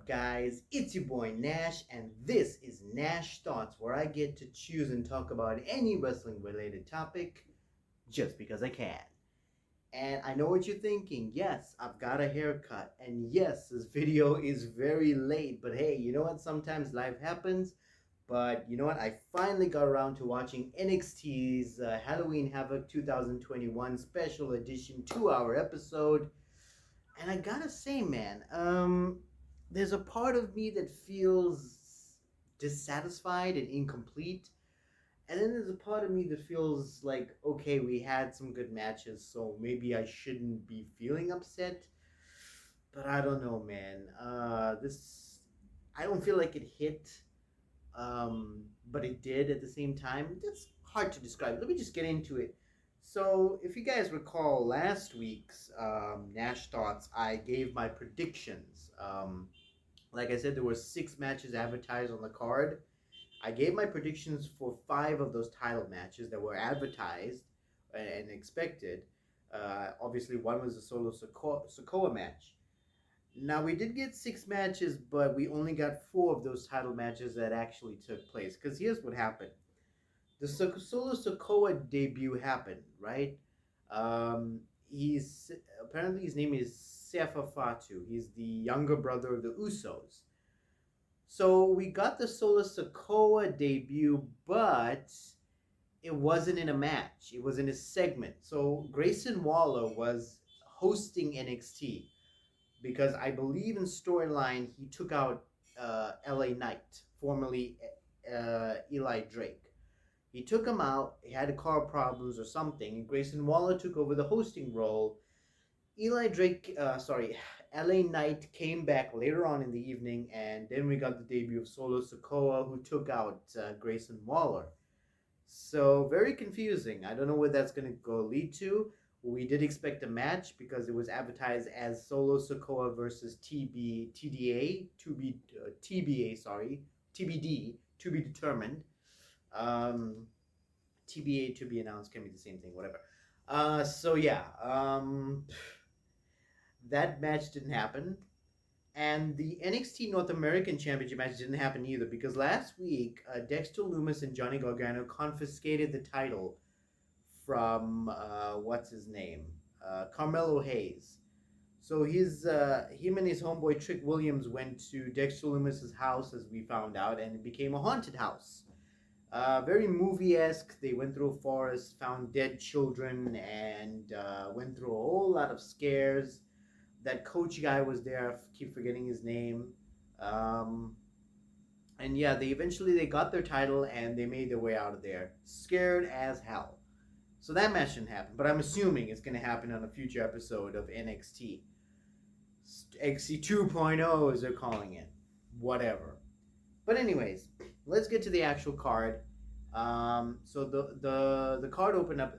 up, guys? It's your boy Nash, and this is Nash Thoughts, where I get to choose and talk about any wrestling related topic just because I can. And I know what you're thinking. Yes, I've got a haircut, and yes, this video is very late, but hey, you know what? Sometimes life happens. But you know what? I finally got around to watching NXT's Halloween Havoc 2021 special edition 2 hour episode. And I gotta say, man, there's a part of me that feels dissatisfied and incomplete. And then there's a part of me that feels like, okay, we had some good matches, so maybe I shouldn't be feeling upset. But I don't know, man. I don't feel like it hit, but it did at the same time. It's hard to describe. Let me just get into it. So, if you guys recall last week's Nash Thoughts, I gave my predictions. Like I said, there were 6 matches advertised on the card. I gave my predictions for 5 of those title matches that were advertised and expected. Obviously, one was the Solo Sokoa match. Now, we did get 6 matches, but we only got 4 of those title matches that actually took place. Because here's what happened: the Solo Sokoa debut happened, right? He's apparently his name is Sefa Fatu. He's the younger brother of the Usos. So we got the Solo Sokoa debut, but it wasn't in a match. It was in a segment. So Grayson Waller was hosting NXT because I believe in storyline he took out LA Knight, formerly Eli Drake. He took him out. He had car problems or something, and Grayson Waller took over the hosting role. LA Knight came back later on in the evening, and then we got the debut of Solo Sokoa, who took out Grayson Waller. So very confusing. I don't know where that's going to go lead to. We did expect a match because it was advertised as Solo Sokoa versus TBD, to be determined. TBA, to be announced, can be the same thing, whatever. So yeah, that match didn't happen. And the NXT North American Championship match didn't happen either because last week Dexter Lumis and Johnny Gargano confiscated the title from what's his name, Carmelo Hayes. So him and his homeboy Trick Williams went to Dexter Lumis's house, as we found out, and it became a haunted house. Very movie-esque. They went through a forest, found dead children, and went through a whole lot of scares. That coach guy was there. I keep forgetting his name. Um, and yeah, they got their title and they made their way out of there, scared as hell. So that match didn't happen, but I'm assuming it's going to happen on a future episode of NXT. XC 2.0, as they're calling it. Whatever. But anyways, let's get to the actual card. So the card opened up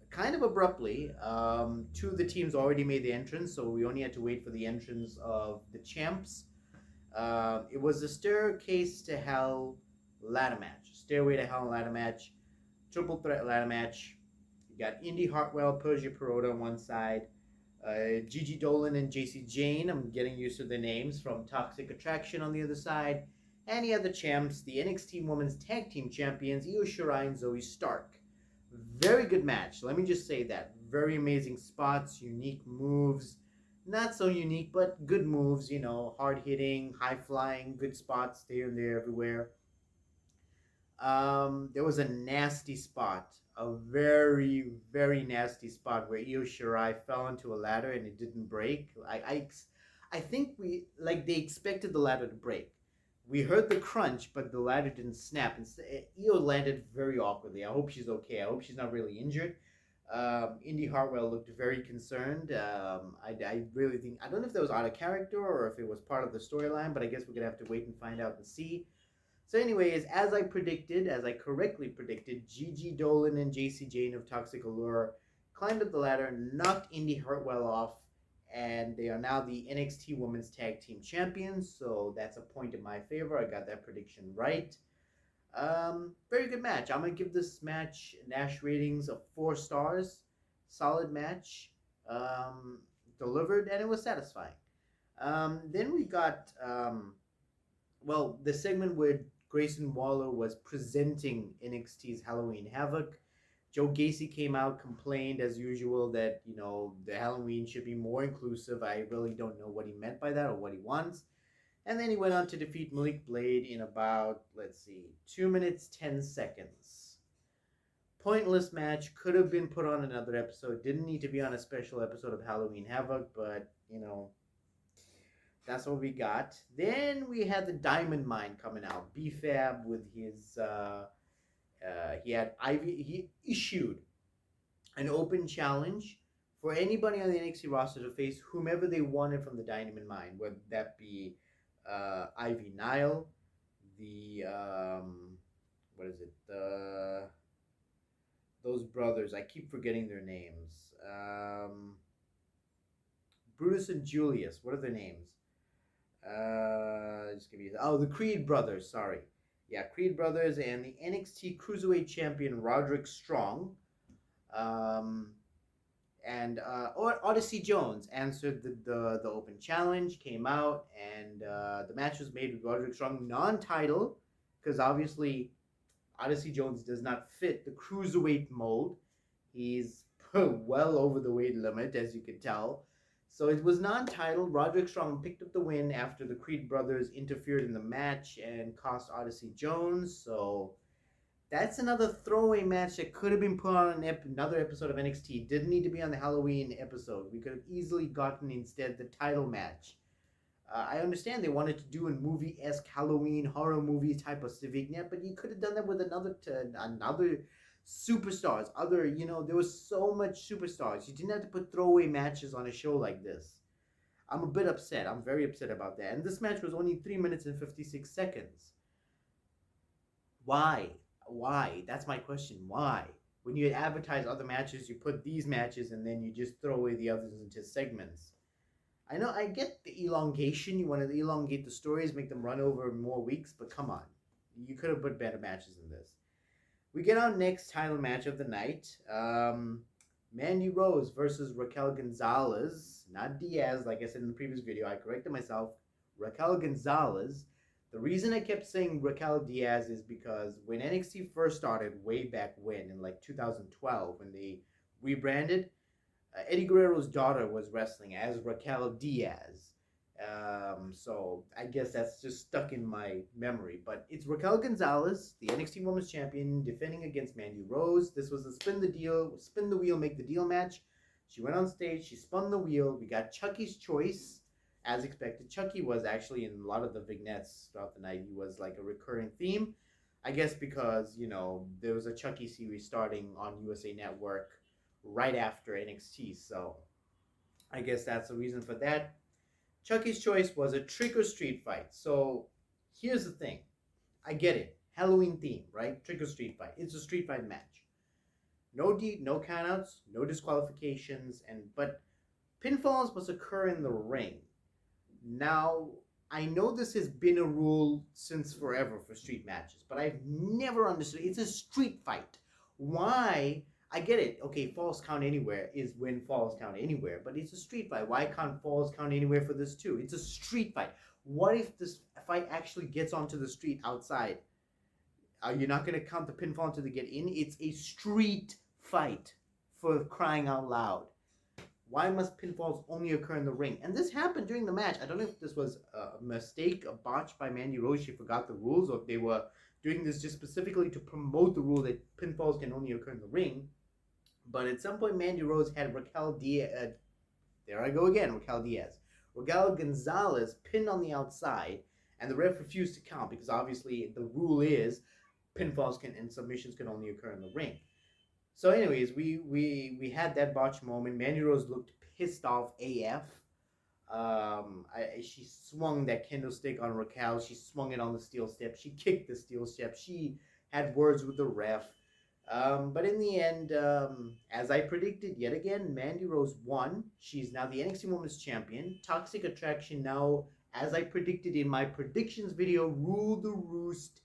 kind of abruptly. 2 of the teams already made the entrance, so we only had to wait for the entrance of the champs. It was a Staircase to Hell ladder match. Stairway to Hell ladder match. Triple threat ladder match. You got Indy Hartwell, Persia Perota on one side. Gigi Dolan and JC Jane, I'm getting used to the names, from Toxic Attraction on the other side. And you have the champs, the NXT Women's Tag Team Champions, Io Shirai and Zoe Stark. Very good match. Let me just say that. Very amazing spots, unique moves. Not so unique, but good moves, hard hitting, high flying, good spots there and there everywhere. There was a nasty spot, a very, very nasty spot where Io Shirai fell into a ladder and it didn't break. I think they expected the ladder to break. We heard the crunch, but the ladder didn't snap. And Io landed very awkwardly. I hope she's okay. I hope she's not really injured. Indy Hartwell looked very concerned. I really think, I don't know if that was out of character or if it was part of the storyline, but I guess we're going to have to wait and find out and see. So anyways, as I correctly predicted, Gigi Dolan and JC Jane of Toxic Allure climbed up the ladder and knocked Indy Hartwell off, and they are now the NXT Women's Tag Team Champions, so that's a point in my favor. I got that prediction right. Very good match. I'm going to give this match Nash ratings of 4 stars. Solid match. Delivered, and it was satisfying. Then we got well, the segment where Grayson Waller was presenting NXT's Halloween Havoc. Joe Gacy came out, complained as usual that, the Halloween should be more inclusive. I really don't know what he meant by that or what he wants. And then he went on to defeat Malik Blade in about, let's see, 2 minutes, 10 seconds. Pointless match, could have been put on another episode, didn't need to be on a special episode of Halloween Havoc, but, that's what we got. Then we had the Diamond Mine coming out. BFAB with his, he had Ivy, he issued an open challenge for anybody on the NXT roster to face whomever they wanted from the Diamond Mine, whether that be Ivy Nile, the what is it? Those brothers. I keep forgetting their names. Brutus and Julius. What are their names? Just give me. Oh, the Creed brothers. Sorry. Yeah, Creed brothers and the NXT Cruiserweight Champion Roderick Strong. And Odyssey Jones answered the open challenge, came out, and the match was made with Roderick Strong non-title, because obviously Odyssey Jones does not fit the cruiserweight mold. He's well over the weight limit, as you can tell. So it was non-title. Roderick Strong picked up the win after the Creed brothers interfered in the match and cost Odyssey Jones. So that's another throwaway match that could have been put on another episode of NXT. Didn't need to be on the Halloween episode. We could have easily gotten instead the title match. I understand they wanted to do a movie-esque Halloween horror movie type of vignette, but you could have done that with another superstars. There was so much superstars. You didn't have to put throwaway matches on a show like this. I'm a bit upset. I'm very upset about that. And this match was only 3 minutes and 56 seconds. Why? Why? That's my question. Why? When you advertise other matches, you put these matches and then you just throw away the others into segments. I know, I get the elongation. You want to elongate the stories, make them run over more weeks, but come on. You could have put better matches in this. We get our next title match of the night. Mandy Rose versus Raquel Gonzalez. Not Diaz, like I said in the previous video. I corrected myself. Raquel Gonzalez. The reason I kept saying Raquel Diaz is because when NXT first started, way back when, in like 2012, when they rebranded, Eddie Guerrero's daughter was wrestling as Raquel Diaz. So I guess that's just stuck in my memory. But it's Raquel Gonzalez, the NXT Women's Champion, defending against Mandy Rose. This was a spin the wheel, make the deal match. She went on stage, she spun the wheel. We got Chucky's choice. As expected, Chucky was actually in a lot of the vignettes throughout the night. He was like a recurring theme. I guess because, there was a Chucky series starting on USA Network right after NXT. So I guess that's the reason for that. Chucky's choice was a trick or street fight. So here's the thing. I get it. Halloween theme, right? Trick or street fight. It's a street fight match. No countouts, no disqualifications, but pinfalls must occur in the ring. Now, I know this has been a rule since forever for street matches, but I've never understood. It's a street fight. Why? I get it. Okay, falls count anywhere is when falls count anywhere, but it's a street fight. Why can't falls count anywhere for this too? It's a street fight. What if this fight actually gets onto the street outside? Are you not going to count the pinfall until they get in? It's a street fight, for crying out loud. Why must pinfalls only occur in the ring? And this happened during the match. I don't know if this was a mistake, a botch by Mandy Rose. She forgot the rules, or if they were doing this just specifically to promote the rule that pinfalls can only occur in the ring. But at some point, Mandy Rose had Raquel Diaz. There I go again, Raquel Diaz. Raquel Gonzalez pinned on the outside, and the ref refused to count because obviously the rule is pinfalls and submissions can only occur in the ring. So anyways, we had that botch moment. Mandy Rose looked pissed off AF. She swung that kendo stick on Raquel. She swung it on the steel step. She kicked the steel step. She had words with the ref. But in the end, as I predicted yet again, Mandy Rose won. She's now the NXT Women's Champion. Toxic Attraction now, as I predicted in my predictions video, rule the roost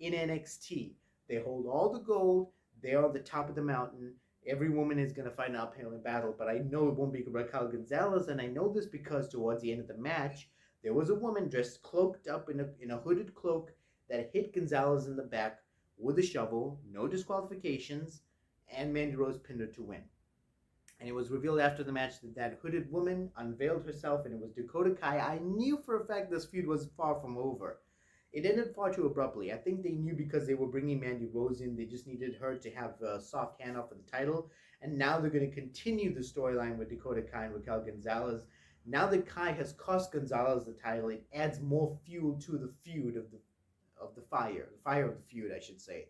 in NXT. They hold all the gold. They are the top of the mountain. Every woman is going to fight an uphill battle, but I know it won't be Raquel Gonzalez, and I know this because towards the end of the match, there was a woman dressed cloaked up in a hooded cloak that hit Gonzalez in the back with a shovel, no disqualifications, and Mandy Rose pinned her to win. And it was revealed after the match that that hooded woman unveiled herself, and it was Dakota Kai. I knew for a fact this feud was far from over. It ended far too abruptly. I think they knew because they were bringing Mandy Rose in, they just needed her to have a soft handoff for the title. And now they're going to continue the storyline with Dakota Kai and Raquel Gonzalez. Now that Kai has cost Gonzalez the title, it adds more fuel to the feud of the fire of the feud, I should say.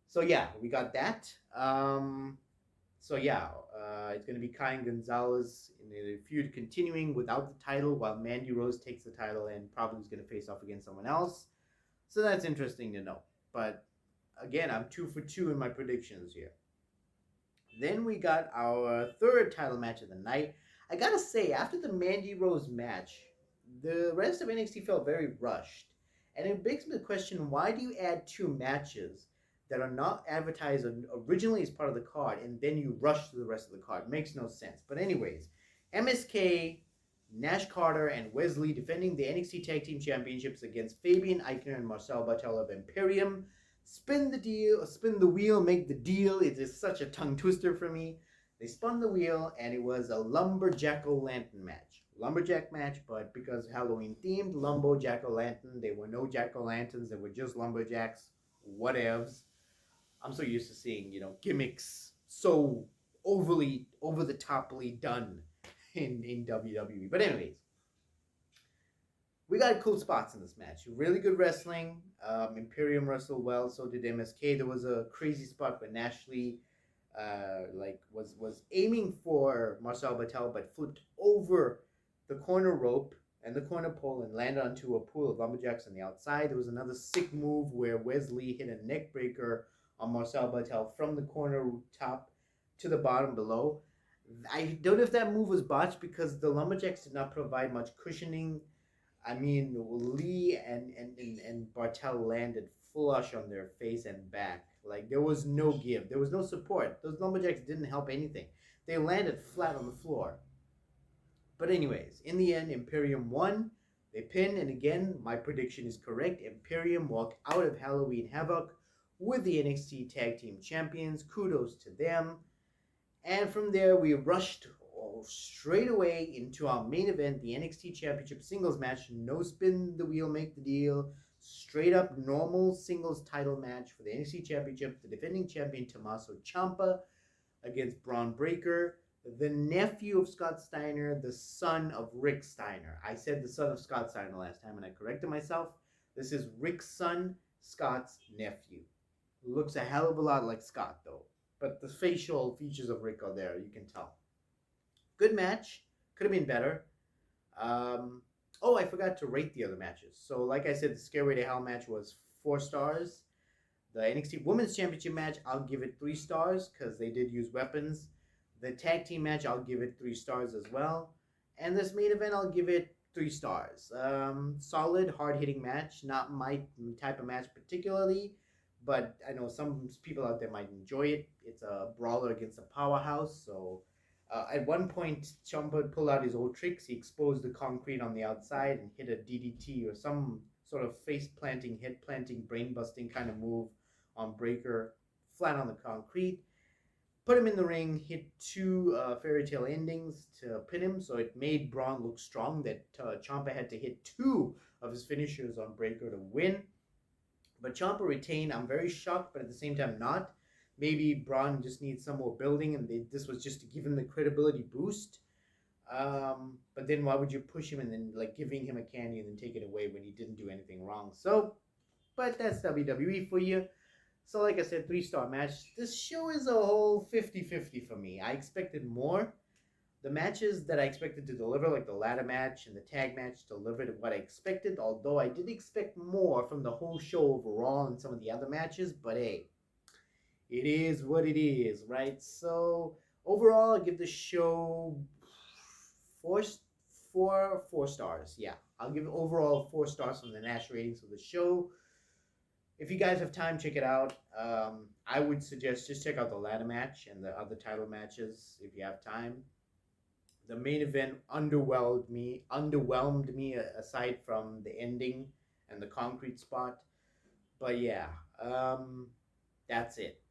So yeah, we got that. It's going to be Kai and Gonzalez in the feud continuing without the title, while Mandy Rose takes the title and probably is going to face off against someone else. So that's interesting to know. But again, I'm 2 for 2 in my predictions here. Then we got our third title match of the night. I gotta say, after the Mandy Rose match, the rest of NXT felt very rushed. And it begs me the question, why do you add 2 matches that are not advertised originally as part of the card, and then you rush to the rest of the card? It makes no sense. But anyways, MSK, Nash Carter, and Wesley defending the NXT Tag Team Championships against Fabian Eichner and Marcel Bartel of Imperium. Spin the wheel, make the deal. It is such a tongue twister for me. They spun the wheel, and it was a lumberjack-o'-lantern match. Lumberjack match, but because Halloween themed, jack-o'-lantern. There were no jack-o'-lanterns, there were just lumberjacks. Whatevs. I'm so used to seeing, gimmicks so overly, over-the-toply done in WWE. But anyways, we got cool spots in this match. Really good wrestling. Imperium wrestled well, so did MSK. There was a crazy spot where Nashley was aiming for Marcel Bartel, but flipped over the corner rope and the corner pole and landed onto a pool of lumberjacks on the outside. There was another sick move where Wesley hit a neck breaker on Marcel Bartel from the corner top to the bottom below. I don't know if that move was botched because the lumberjacks did not provide much cushioning. I mean, Lee and Bartel landed flush on their face and back. Like, there was no give. There was no support. Those lumberjacks didn't help anything. They landed flat on the floor. But anyways, in the end, Imperium won. They pinned, and again, my prediction is correct. Imperium walked out of Halloween Havoc with the NXT Tag Team Champions. Kudos to them. And from there, we rushed straight away into our main event, the NXT Championship singles match. No spin the wheel, make the deal. Straight up normal singles title match for the NXT Championship. The defending champion Tommaso Ciampa against Braun Breaker, the nephew of Scott Steiner, the son of Rick Steiner. I said the son of Scott Steiner last time, and I corrected myself. This is Rick's son, Scott's nephew. Looks a hell of a lot like Scott, though. But the facial features of Rick are there, you can tell. Good match. Could have been better. I forgot to rate the other matches. So, like I said, the Stairway to Hell match was 4 stars. The NXT Women's Championship match, I'll give it 3 stars because they did use weapons. The tag team match, I'll give it 3 stars as well. And this main event, I'll give it 3 stars. Solid, hard-hitting match. Not my type of match particularly, but I know some people out there might enjoy it. It's a brawler against a powerhouse, so... at one point, Ciampa pulled out his old tricks. He exposed the concrete on the outside and hit a DDT or some sort of face-planting, head-planting, brain-busting kind of move on Breaker, flat on the concrete. Put him in the ring, hit 2 fairy tale endings to pin him, so it made Braun look strong that Ciampa had to hit 2 of his finishers on Breaker to win. But Ciampa retained. I'm very shocked, but at the same time not. Maybe Braun just needs some more building, and this was just to give him the credibility boost. But then why would you push him and then giving him a candy and then take it away when he didn't do anything wrong? So, but that's WWE for you. So like I said, 3-star match. This show is a whole 50-50 for me. I expected more. The matches that I expected to deliver, like the ladder match and the tag match, delivered what I expected, although I did expect more from the whole show overall and some of the other matches, but hey, it is what it is, right? So overall, I give the show 4 stars. Yeah, I'll give it overall 4 stars from the Nash ratings of the show. If you guys have time, check it out. I would suggest just check out the ladder match and the other title matches if you have time. The main event underwhelmed me aside from the ending and the concrete spot. But yeah, um, that's it.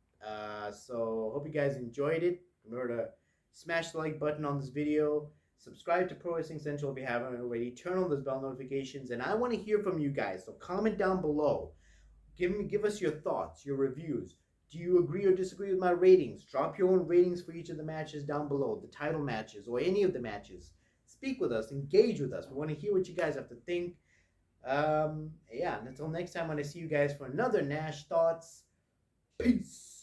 So hope you guys enjoyed it. Remember to smash the like button on this video. Subscribe to Pro Wrestling Central if you haven't already. Turn on those bell notifications, and I want to hear from you guys. So comment down below. Give us your thoughts, your reviews. Do you agree or disagree with my ratings? Drop your own ratings for each of the matches down below, the title matches or any of the matches. Speak with us, engage with us. We want to hear what you guys have to think. Yeah, and until next time, I'm going to see you guys for another Nash Thoughts. Peace.